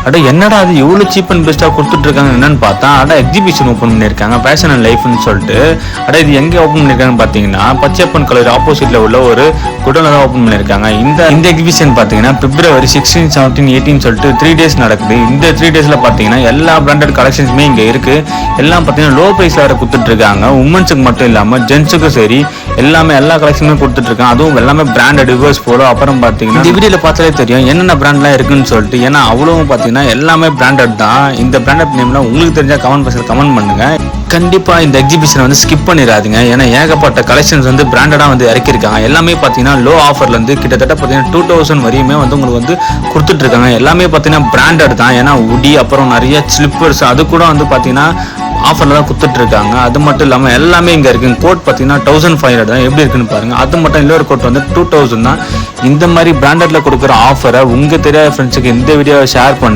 அட என்னடா அது இவ்வளோ சீப் அண்ட் பெஸ்ட்டாக கொடுத்துட்ருக்காங்க என்னன்னு பார்த்தா எக்ஸிபிஷன் ஓப்பன் பண்ணியிருக்காங்க ஃபேஷன் அண்ட் லைஃப்னு சொல்லிட்டு. இது எங்கே ஓப்பன் பண்ணியிருக்காங்கன்னு பார்த்தீங்கன்னா பச்சையப்பன் கல்லூரி ஆப்போசிட்டில் உள்ள ஒரு குடோனில் தான் ஓப்பன் பண்ணியிருக்காங்க. இந்த எக்ஸிபிஷன் பார்த்தீங்கன்னா பிப்ரவரி 16, 17, 18 சொல்லிட்டு 3 days நடக்குது. இந்த 3 daysல பார்த்தீங்கன்னா எல்லா பிராண்டட் கலெக்ஷன்ஸுமே இங்கே இருக்குது. எல்லாம் பார்த்தீங்கன்னா லோ ப்ரைஸில் வேறு கொடுத்துட்ருக்காங்க. உமன்ஸுக்கு மட்டும் இல்லாமல் ஜென்ஸுக்கும் சரி எல்லா கலெக்ஷனுமே கொடுத்துட்ருக்காங்க. அதுவும் எல்லாமே பிராண்டட் ரிவர்ஸ் போலோ. அப்புறம் பார்த்தீங்கன்னா இந்த வீடியோவில் பார்த்தாலே தெரியும் என்னென்ன பிராண்ட்லாம் இருக்குன்னு சொல்லிட்டு. ஏன்னா அவ்வளவும் பார்த்தீங்கன்னா எல்லாமே பிராண்டட் தான். இந்த பிராண்டட் நேம்லாம் உங்களுக்கு தெரிஞ்சால் கமெண்ட் பாக்ஸில் கமெண்ட் பண்ணுங்க. கண்டிப்பாக இந்த எக்ஸிபிஷனை வந்து ஸ்கிப் பண்ணிடாதீங்க. ஏன்னா ஏகப்பட்ட கலெக்ஷன்ஸ் வந்து பிராண்டடாக வந்து இறக்கியிருக்காங்க. எல்லாமே பார்த்தீங்கன்னா லோ ஆஃபர்லேருந்து கிட்டத்தட்ட பார்த்தீங்கன்னா 2000 வரையுமே வந்து உங்களுக்கு வந்து கொடுத்துட்ருக்காங்க. எல்லாமே பார்த்தீங்கன்னா பிராண்டட் தான். ஏன்னா உடி அப்புறம் நிறைய ஸ்லிப்பர்ஸ் அது கூட வந்து பார்த்தீங்கன்னா ஆஃபரில் தான் கொடுத்துட்ருக்காங்க. அது மட்டும் இல்லாமல் எல்லாமே இங்கே இருக்குது. கோட் பார்த்தீங்கன்னா 1500 தான். எப்படி இருக்குன்னு பாருங்கள். அது மட்டும் இன்னொரு கோட் வந்து 2000 தான். இந்த மாதிரி பிராண்டடில் கொடுக்குற ஆஃபரை உங்கள் தெரியாத ஃப்ரெண்ட்ஸுக்கு இந்த வீடியோவை ஷேர் பண்ணுங்கள்.